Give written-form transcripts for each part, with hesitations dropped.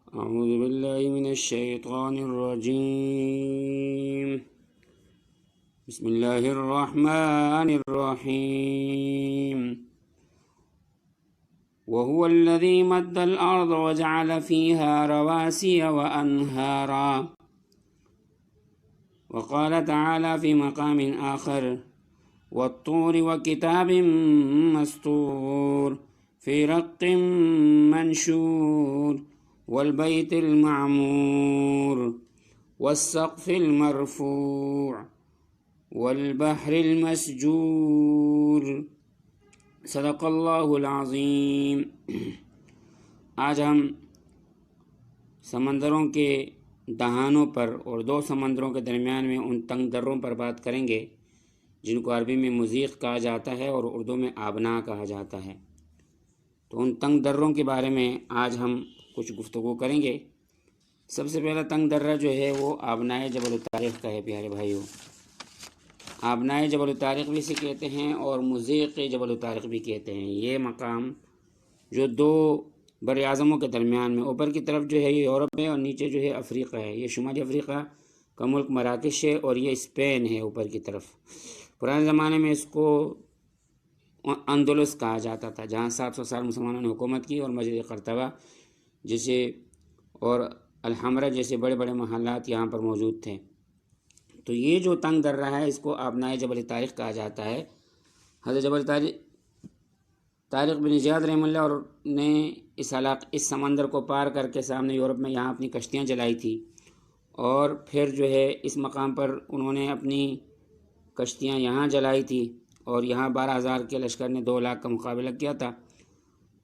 أعوذ بالله من الشيطان الرجيم. بسم الله الرحمن الرحيم. وهو الذي مد الأرض وجعل فيها رواسي وأنهارا. وقال تعالى في مقام آخر: والطور وكتاب مسطور في رق منشور والبيت المعمور والسقف المرفوع والبحر المسجور. صدق اللہ العظیم. آج ہم سمندروں کے دہانوں پر اور دو سمندروں کے درمیان میں ان تنگ دروں پر بات کریں گے جن کو عربی میں مضیق کہا جاتا ہے اور اردو میں آبنا کہا جاتا ہے. تو ان تنگ دروں کے بارے میں آج ہم کچھ گفتگو کریں گے. سب سے پہلا تنگ درہ جو ہے وہ آبنائے جبل الطارق کا ہے. پیارے بھائیوں، آبنائے جبل الطارق بھی اسے کہتے ہیں اور مضیق جبل الطارق بھی کہتے ہیں. یہ مقام جو دو بر اعظموں کے درمیان میں، اوپر کی طرف جو ہے یہ یورپ ہے اور نیچے جو ہے افریقہ ہے. یہ شمالی افریقہ کا ملک مراکش ہے اور یہ اسپین ہے اوپر کی طرف. پرانے زمانے میں اس کو اندلس کہا جاتا تھا، جہاں 700 سال مسلمانوں نے حکومت کی اور مسجد قرطبہ جیسے اور الحمرہ جیسے بڑے بڑے محلات یہاں پر موجود تھے. تو یہ جو تنگ درہ ہے اس کو آبنائے جبل طارق کہا جاتا ہے. حضرت جبل طارق بن زیاد رحمہ اللہ اور نے اس سمندر کو پار کر کے سامنے یورپ میں یہاں اپنی کشتیاں جلائی تھی اور پھر جو ہے اس مقام پر انہوں نے اپنی کشتیاں یہاں جلائی تھی اور یہاں 12,000 کے لشکر نے 2 لاکھ کا مقابلہ کیا تھا.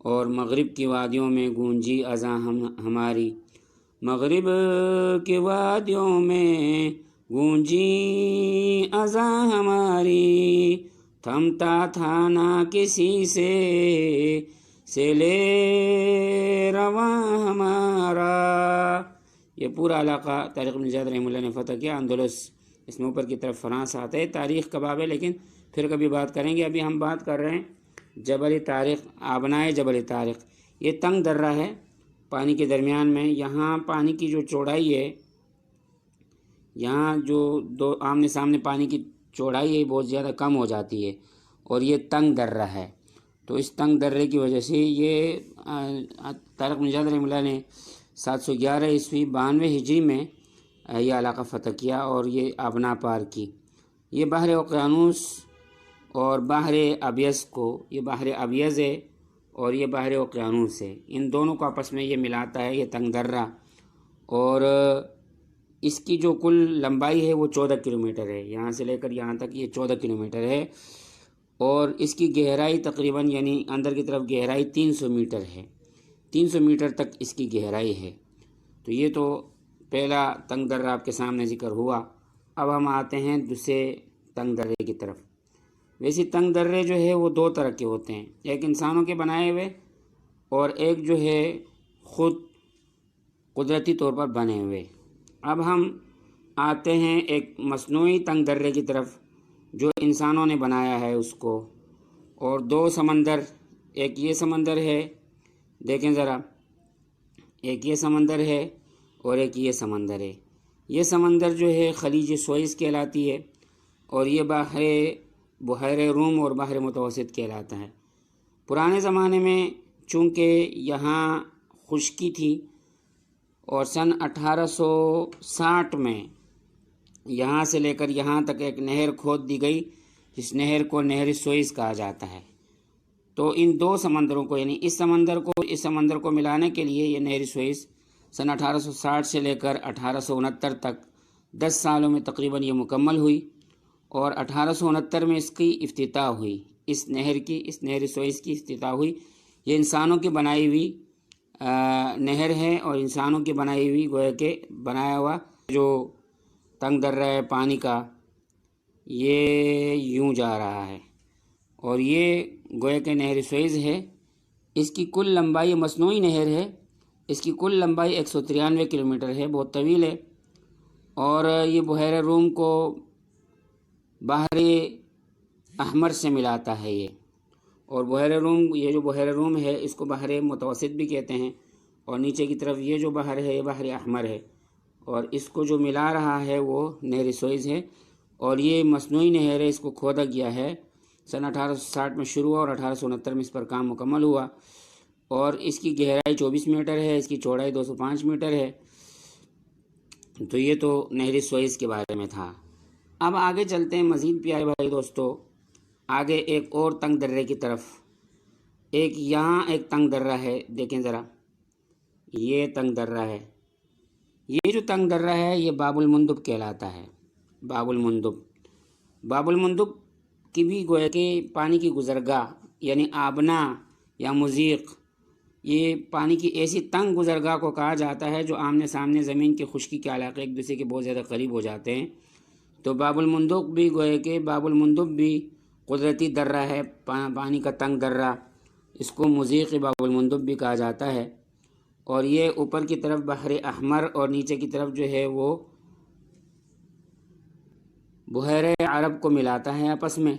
اور مغرب کی وادیوں میں گونجی اذاں ہماری، مغرب کی وادیوں میں گونجی اذاں ہماری، تھمتا تھا نہ کسی سے لے رواں ہمارا. یہ پورا علاقہ طارق بن زیاد رحمہ اللہ نے فتح کیا. اندلس اس میں اوپر کی طرف فرانس آتا ہے. تاریخ کا باب ہے لیکن پھر کبھی بات کریں گے. ابھی ہم بات کر رہے ہیں جبل طارق، آبنائے جبل طارق. یہ تنگ درہ ہے پانی کے درمیان میں. یہاں پانی کی جو چوڑائی ہے، یہاں جو دو آمنے سامنے پانی کی چوڑائی ہے بہت زیادہ کم ہو جاتی ہے اور یہ تنگ درہ ہے. تو اس تنگ درے کی وجہ سے یہ طارق بن زیاد رحمہ اللہ نے 711 عیسوی 92 ہجری میں یہ علاقہ فتح کیا اور یہ آبنا پار کی. یہ بحر اوقیانوس اور بحر ابیض کو، یہ بحر ابیض ہے اور یہ بحر اوقیانوس ہے، ان دونوں کو آپس میں یہ ملاتا ہے یہ تنگ درہ. اور اس کی جو کل لمبائی ہے وہ 14 کلومیٹر ہے. یہاں سے لے کر یہاں تک یہ 14 کلومیٹر ہے اور اس کی گہرائی تقریباً یعنی اندر کی طرف گہرائی 300 میٹر ہے. 300 میٹر تک اس کی گہرائی ہے. تو یہ تو پہلا تنگ درہ آپ کے سامنے ذکر ہوا. اب ہم آتے ہیں دوسرے تنگ درے کی طرف. ویسے تنگ درے جو ہے وہ 2 طرح کے ہوتے ہیں، ایک انسانوں کے بنائے ہوئے اور ایک جو ہے خود قدرتی طور پر بنے ہوئے. اب ہم آتے ہیں ایک مصنوعی تنگ درے کی طرف جو انسانوں نے بنایا ہے اس کو. اور 2 سمندر، ایک یہ سمندر ہے، دیکھیں ذرا، ایک یہ سمندر ہے اور ایک یہ سمندر ہے. یہ سمندر جو ہے خلیج سوئس کہلاتی ہے اور یہ بحیر روم اور بحر متوسط کہلاتا ہے. پرانے زمانے میں چونکہ یہاں خشکی تھی اور سن 1860 میں یہاں سے لے کر یہاں تک ایک نہر کھود دی گئی جس نہر کو نہر سوئس کہا جاتا ہے. تو ان 2 سمندروں کو یعنی اس سمندر کو ملانے کے لیے یہ نہر سوئس سن 1860 سے لے کر 1869 تک 10 سالوں میں تقریباً یہ مکمل ہوئی اور 1869 میں اس کی افتتاح ہوئی. اس نہر سوئس کی افتتاح ہوئی. یہ انسانوں کی بنائی ہوئی نہر ہے اور انسانوں کی بنائی ہوئی گویا کہ بنایا ہوا جو تنگ درہ ہے پانی کا، یہ یوں جا رہا ہے اور یہ گویا کہ نہر سوئس ہے. اس کی کل لمبائی، مصنوعی نہر ہے، اس کی کل لمبائی 193 کلومیٹر ہے، بہت طویل ہے. اور یہ بحیر روم کو بحر احمر سے ملاتا ہے یہ. اور بحیر روم، یہ جو بحیر روم ہے اس کو بحر متوسط بھی کہتے ہیں اور نیچے کی طرف یہ جو بحر ہے یہ بحر احمر ہے، اور اس کو جو ملا رہا ہے وہ نہر سوئز ہے، اور یہ مصنوعی نہر ہے، اس کو کھودا گیا ہے، سن 1860 میں شروع ہوا اور 1869 میں اس پر کام مکمل ہوا، اور اس کی گہرائی 24 میٹر ہے، اس کی چوڑائی 205 میٹر ہے۔ تو یہ تو نہر سوئز کے بارے میں تھا۔ اب آگے چلتے ہیں مزید پیارے بھائی دوستو، آگے ایک اور تنگ درے کی طرف۔ یہاں ایک تنگ درہ ہے، دیکھیں ذرا، یہ تنگ درہ ہے، یہ جو تنگ درہ ہے یہ باب المندب کہلاتا ہے۔ باب المندب، باب المندب کی بھی گویا کہ پانی کی گزرگاہ یعنی آبنا یا مضیق، یہ پانی کی ایسی تنگ گزرگاہ کو کہا جاتا ہے جو آمنے سامنے زمین کی خشکی کے علاقے ایک دوسرے کے بہت زیادہ قریب ہو جاتے ہیں۔ تو باب المندب بھی گویا کہ باب المندب بھی قدرتی درہ ہے، پانی کا تنگ درہ، اس کو مضیق باب المندب بھی کہا جاتا ہے، اور یہ اوپر کی طرف بحر احمر اور نیچے کی طرف جو ہے وہ بحیرہ عرب کو ملاتا ہے آپس میں،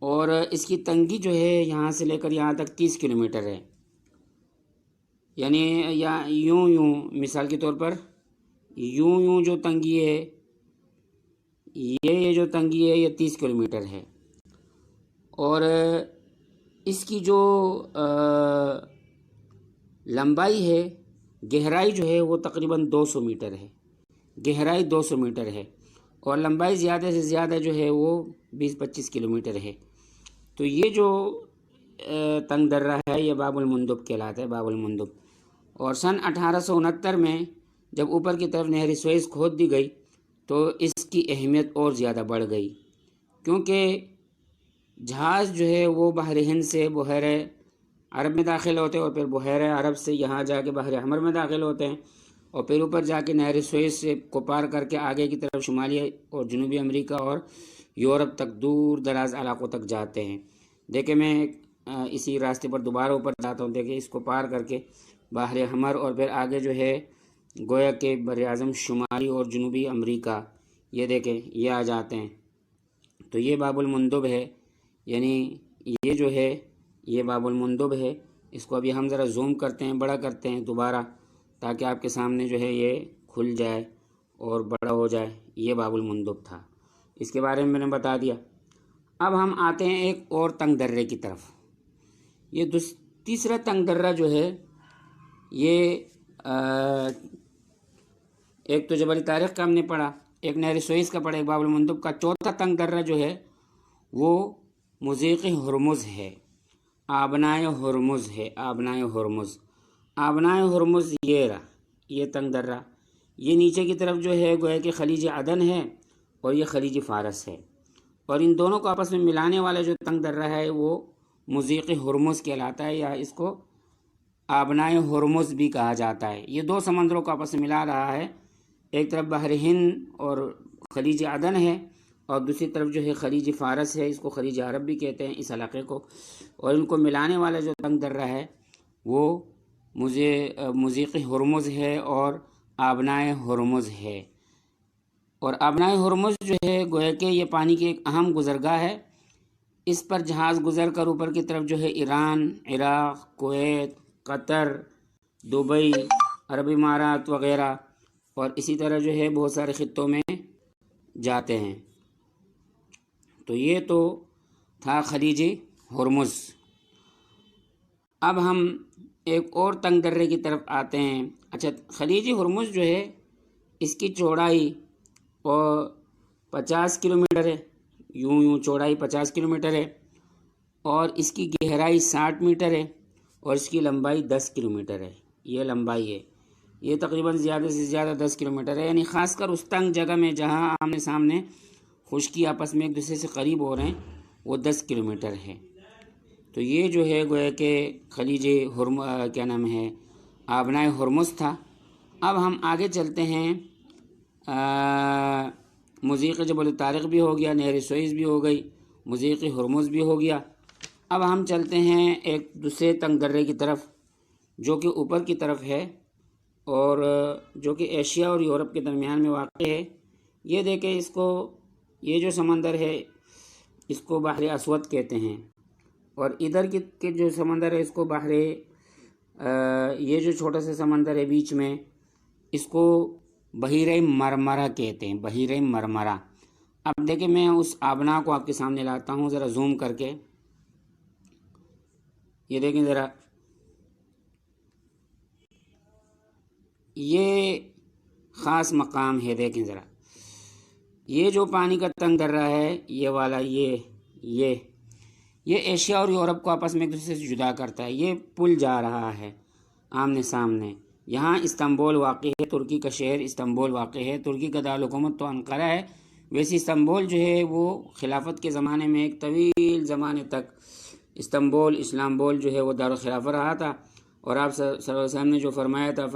اور اس کی تنگی جو ہے یہاں سے لے کر یہاں تک 30 کلومیٹر ہے، یعنی یا یوں مثال کے طور پر یوں جو تنگی ہے، یہ جو تنگی ہے یہ 30 کلومیٹر ہے، اور اس کی جو لمبائی ہے، گہرائی جو ہے وہ تقریباً 200 میٹر ہے، گہرائی 200 میٹر ہے، اور لمبائی زیادہ سے زیادہ جو ہے وہ 20-25 کلومیٹر ہے۔ تو یہ جو تنگ درہ ہے یہ باب المندب کہلاتا ہے، باب المندب۔ اور سن 1869 میں جب اوپر کی طرف نہر سوئز کھود دی گئی تو اس کی اہمیت اور زیادہ بڑھ گئی، کیونکہ جہاز جو ہے وہ بحر ہند سے بحیرہ عرب میں داخل ہوتے ہیں، اور پھر بحیرہ عرب سے یہاں جا کے بحر احمر میں داخل ہوتے ہیں، اور پھر اوپر جا کے نہر سوئز سے کو پار کر کے آگے کی طرف شمالی اور جنوبی امریکہ اور یورپ تک دور دراز علاقوں تک جاتے ہیں۔ دیکھیں میں اسی راستے پر دوبارہ اوپر جاتا ہوں، دیکھیں اس کو پار کر کے بحر احمر اور پھر آگے جو ہے گویا کہ براعظم شمالی اور جنوبی امریکہ، یہ دیکھیں یہ آ جاتے ہیں۔ تو یہ باب المندب ہے، یعنی یہ جو ہے یہ باب المندب ہے۔ اس کو ابھی ہم ذرا زوم کرتے ہیں، بڑا کرتے ہیں دوبارہ، تاکہ آپ کے سامنے جو ہے یہ کھل جائے اور بڑا ہو جائے۔ یہ باب المندب تھا، اس کے بارے میں نے بتا دیا۔ اب ہم آتے ہیں ایک اور تنگ درے کی طرف۔ یہ تیسرا تنگ درہ جو ہے یہ ایک تو جبل طارق کا ہم نے پڑھا، ایک نہر سوئز کا پڑھا، ایک باب المندب کا۔ چوتھا تنگ درہ جو ہے وہ مضیق ہرمز ہے، آبنائے ہرمز ہے، آبنائے ہرمز۔ آبنائے ہرمز یہ رہا، یہ تنگ درہ، یہ نیچے کی طرف جو ہے گویا کہ خلیج عدن ہے اور یہ خلیج فارس ہے، اور ان دونوں کو آپس میں ملانے والا جو تنگ درہ ہے وہ مضیق ہرمز کہلاتا ہے، یا اس کو آبنائے ہرمز بھی کہا جاتا ہے۔ یہ دو سمندروں کو آپس میں ملا رہا ہے، ایک طرف بحر ہند اور خلیج عدن ہے، اور دوسری طرف جو ہے خلیج فارس ہے، اس کو خلیج عرب بھی کہتے ہیں اس علاقے کو، اور ان کو ملانے والا جو تنگ درہ ہے وہ مضیق ہرمز ہے اور آبنائے ہرمز ہے۔ اور آبنائے ہرمز جو ہے گویا کہ یہ پانی کی ایک اہم گزرگاہ ہے، اس پر جہاز گزر کر اوپر کی طرف جو ہے ایران، عراق، کویت، قطر، دبئی، عرب امارات وغیرہ، اور اسی طرح جو ہے بہت سارے خطوں میں جاتے ہیں۔ تو یہ تو تھا خلیج ہرمز۔ اب ہم ایک اور تنگ درے کی طرف آتے ہیں۔ اچھا، خلیج ہرمز جو ہے اس کی چوڑائی 50 کلومیٹر ہے، یوں چوڑائی 50 کلومیٹر ہے، اور اس کی گہرائی 60 میٹر ہے، اور اس کی لمبائی 10 کلومیٹر ہے۔ یہ لمبائی ہے، یہ تقریباً زیادہ سے زیادہ 10 کلومیٹر ہے، یعنی خاص کر اس تنگ جگہ میں جہاں آمنے سامنے خشکی آپس میں ایک دوسرے سے قریب ہو رہے ہیں وہ 10 کلومیٹر ہے۔ تو یہ جو ہے گویا کہ خلیج کیا نام ہے، آبنائے ہرمز تھا۔ اب ہم آگے چلتے ہیں، مضیق جبل طارق بھی ہو گیا، نہر سوئز بھی ہو گئی، مضیق ہرمز بھی ہو گیا۔ اب ہم چلتے ہیں ایک دوسرے تنگ درے کی طرف جو کہ اوپر کی طرف ہے، اور جو کہ ایشیا اور یورپ کے درمیان میں واقع ہے۔ یہ دیکھیں اس کو، یہ جو سمندر ہے اس کو بحر اسود کہتے ہیں، اور ادھر کے جو سمندر ہے اس کو بحر یہ جو چھوٹا سا سمندر ہے بیچ میں، اس کو بحیرہ مرمرہ کہتے ہیں، بحیرہ مرمرہ۔ اب دیکھیں میں اس آبنا کو آپ کے سامنے لاتا ہوں ذرا زوم کر کے، یہ دیکھیں ذرا، یہ خاص مقام ہے، دیکھیں ذرا، یہ جو پانی کا تنگ درہ ہے، یہ والا، یہ ایشیا اور یورپ کو آپس میں ایک دوسرے سے جدا کرتا ہے۔ یہ پل جا رہا ہے آمنے سامنے، یہاں استنبول واقع ہے، ترکی کا شہر استنبول واقع ہے۔ ترکی کا دارالحکومت تو انقرہ ہے، ویسے استنبول جو ہے وہ خلافت کے زمانے میں ایک طویل زمانے تک استنبول، اسلامبول جو ہے وہ دارالخلافہ رہا تھا، اور آپ صلی اللہ علیہ وسلم نے جو فرمایا تھا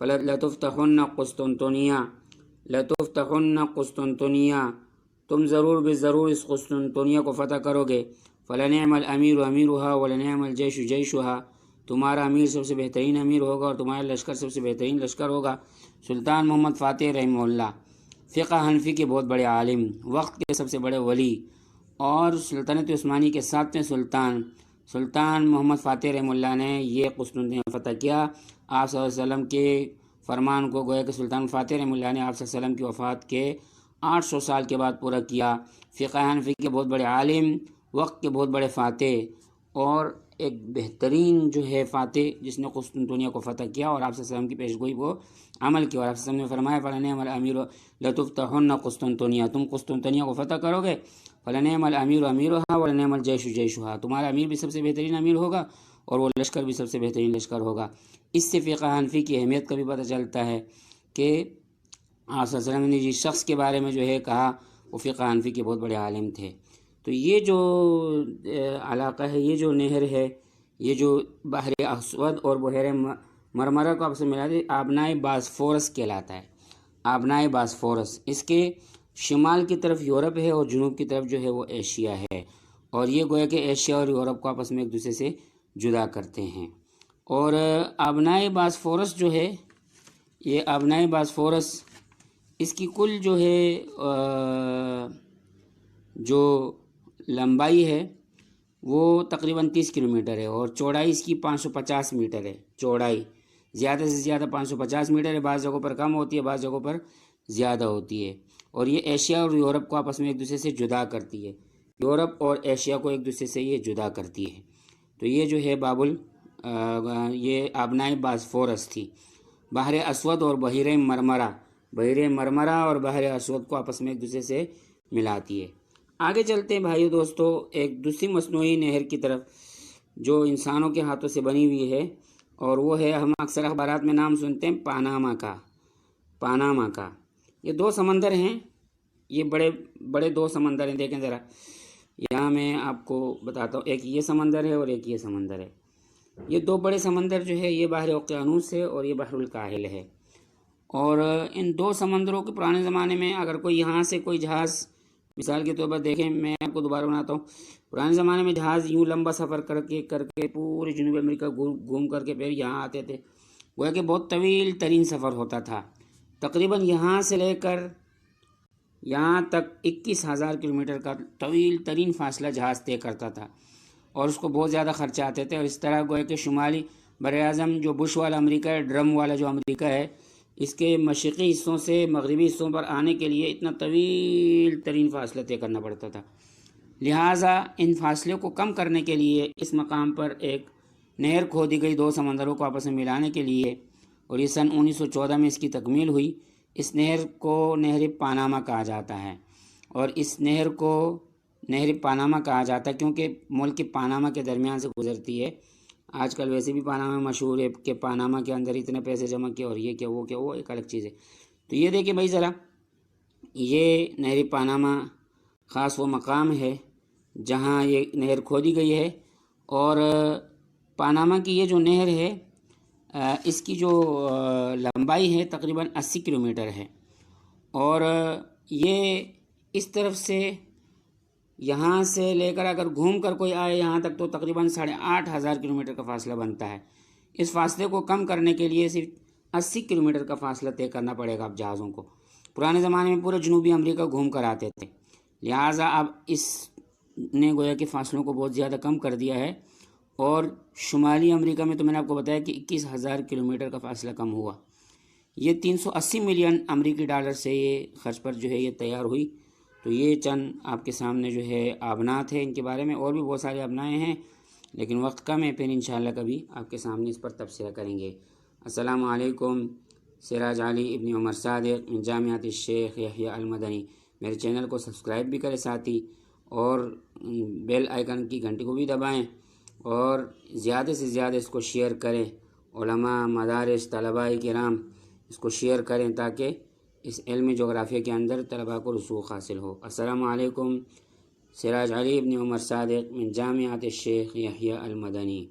لَتُفْتَحُنَّ قسطنطنیہ، لَتُفْتَحُنَّ قسطنطنیہ، تم ضرور بالضرور اس قسطنطنیہ کو فتح کرو گے، فَلَنِعْمَ الْأَمِيرُ أَمِيرُهَا وَلَنِعْمَ الْجَيْشُ جَيْشُهَا، تمہارا امیر سب سے بہترین امیر ہوگا اور تمہارا لشکر سب سے بہترین لشکر ہوگا۔ سلطان محمد فاتح رحمہ اللہ، فقہ حنفی کے بہت بڑے عالم، وقت کے سب سے بڑے ولی، اور سلطنت عثمانی کے 7ویں سلطان محمد فاتح رحمہ اللہ نے یہ قسطنطنیہ فتح کیا۔ آپ صلی اللہ علیہ وسلم کے فرمان کو گویا کہ سلطان فاتح رحمہ اللہ نے آپ صلی اللہ علیہ وسلم کی وفات کے 800 سال کے بعد پورا کیا۔ فقہ حنفی کے بہت بڑے عالم، وقت کے بہت بڑے فاتح، اور ایک بہترین جو ہے فاتح جس نے قسطنطنیہ کو فتح کیا اور آپ صلی اللہ علیہ وسلم کی پیشگوئی کو عمل کیا، اور آپ صلی اللہ علیہ وسلم نے فرمایا فَلَنِعْمَ الْأَمِيرُ لَتُفْتَحُنَّ قسطنطنیہ، تم قسطنطنیہ کو فتح کرو گے، فَلَنِعْمَ الْأَمِيرُ أَمِيرُهَا وَلَنِعْمَ الْجَيْشُ جَيْشُهَا، تمہارا امیر بھی سب سے بہترین امیر ہوگا اور وہ لشکر بھی سب سے بہترین لشکر ہوگا۔ اس سے فقہ حنفی کی اہمیت کا بھی پتہ چلتا ہے کہ آپ صلی اللہ علیہ وسلم نے جس شخص کے بارے میں جو ہے کہا وہ فقہ حنفی کے بہت بڑے عالم تھے۔ تو یہ جو علاقہ ہے، یہ جو نہر ہے، یہ جو بحر اسود اور بحیرہ مرمرہ کو آپ سے ملا دے، آبنائے باسفورس کہلاتا ہے، آبنائے باسفورس۔ اس کے شمال کی طرف یورپ ہے اور جنوب کی طرف جو ہے وہ ایشیا ہے، اور یہ گویا کہ ایشیا اور یورپ کو آپس میں ایک دوسرے سے جدا کرتے ہیں۔ اور آبنائے باسفورس جو ہے، یہ آبنائے باسفورس، اس کی کل جو ہے جو لمبائی ہے وہ تقریباً 30 کلومیٹر ہے، اور چوڑائی اس کی 550 میٹر ہے۔ چوڑائی زیادہ سے زیادہ 550 میٹر ہے، بعض جگہوں پر کم ہوتی ہے، بعض جگہوں پر زیادہ ہوتی ہے، اور یہ ایشیا اور یورپ کو آپس میں ایک دوسرے سے جدا کرتی ہے، یورپ اور ایشیا کو ایک دوسرے سے یہ جدا کرتی ہے۔ تو یہ جو ہے یہ آبنائے باسفورس تھی، بحر اسود اور بحیرہ مرمرہ اور بحر اسود کو آپس میں ایک دوسرے سے ملاتی ہے۔ آگے چلتے ہیں بھائیو دوستو ایک دوسری مصنوعی نہر کی طرف جو انسانوں کے ہاتھوں سے بنی ہوئی ہے، اور وہ ہے، ہم اکثر اخبارات میں نام سنتے ہیں پاناما کا۔ یہ 2 سمندر ہیں، یہ بڑے بڑے 2 سمندر ہیں، دیکھیں ذرا، یہاں میں آپ کو بتاتا ہوں، ایک یہ سمندر ہے اور ایک یہ سمندر ہے۔ یہ 2 بڑے سمندر جو ہے، یہ بحر اوقیانوس ہے اور یہ بحر الکاہل ہے، اور ان 2 سمندروں کے پرانے زمانے میں اگر کوئی یہاں سے کوئی جہاز، مثال کے طور پر دیکھیں، میں آپ کو دوبارہ بناتا ہوں، پرانے زمانے میں جہاز یوں لمبا سفر کر کے پورے جنوبی امریکہ گھوم کر کے پھر یہاں آتے تھے، گویا کہ بہت طویل ترین سفر ہوتا تھا، تقریباً یہاں سے لے کر یہاں تک 21,000 کلومیٹر کا طویل ترین فاصلہ جہاز طے کرتا تھا، اور اس کو بہت زیادہ خرچہ آتے تھے، اور اس طرح گویا کہ شمالی براعظم جو بش والا امریکہ ہے، ڈرم والا جو امریکہ ہے، اس کے مشرقی حصوں سے مغربی حصوں پر آنے کے لیے اتنا طویل ترین فاصلہ طے کرنا پڑتا تھا۔ لہٰذا ان فاصلے کو کم کرنے کے لیے اس مقام پر ایک نہر کھودی گئی 2 سمندروں کو آپس میں ملانے کے لیے، اور یہ سن 1914 میں اس کی تکمیل ہوئی۔ اس نہر کو نہر پاناما کہا جاتا ہے، اور اس نہر کو نہر پاناما کہا جاتا ہے کیونکہ ملک پاناما کے درمیان سے گزرتی ہے۔ آج کل ویسے بھی پاناما مشہور ہے کہ پاناما کے اندر اتنے پیسے جمع کیے اور یہ کیا وہ ایک الگ چیز ہے۔ تو یہ دیکھیں بھائی ذرا، یہ نہر پاناما خاص وہ مقام ہے جہاں یہ نہر کھودی گئی ہے، اور پاناما کی یہ جو نہر ہے اس کی جو لمبائی ہے تقریباً 80 کلومیٹر ہے، اور یہ اس طرف سے یہاں سے لے کر اگر گھوم کر کوئی آئے یہاں تک تو تقریباً 8,500 کلومیٹر کا فاصلہ بنتا ہے۔ اس فاصلے کو کم کرنے کے لیے صرف 80 کلومیٹر کا فاصلہ طے کرنا پڑے گا اب جہازوں کو۔ پرانے زمانے میں پورے جنوبی امریکہ گھوم کر آتے تھے، لہٰذا اب اس نے گویا کہ فاصلوں کو بہت زیادہ کم کر دیا ہے، اور شمالی امریکہ میں تو میں نے آپ کو بتایا کہ 21,000 کلومیٹر کا فاصلہ کم ہوا۔ یہ 380 ملین امریکی ڈالر سے یہ خرچ پر جو ہے یہ تیار ہوئی۔ تو یہ چند آپ کے سامنے جو ہے آبنات ہیں، ان کے بارے میں اور بھی بہت سارے آبنائیں ہیں، لیکن وقت کم ہے، پھر انشاءاللہ کبھی آپ کے سامنے اس پر تبصرہ کریں گے۔ السلام علیکم، سراج علی ابن عمر صادق من جامعۃ الشیخ یحییٰ المدنی۔ میرے چینل کو سبسکرائب بھی کریں ساتھی، اور بیل آئیکن کی گھنٹی کو بھی دبائیں، اور زیادہ سے زیادہ اس کو شیئر کریں۔ علماء، مدارس، طلباء کرام اس کو شیئر کریں تاکہ اس علم جغرافیہ کے اندر طلباء کو رسوخ حاصل ہو۔ السلام علیکم، سراج علی ابن عمر صادق من جامعۃ الشیخ یحییٰ المدنی۔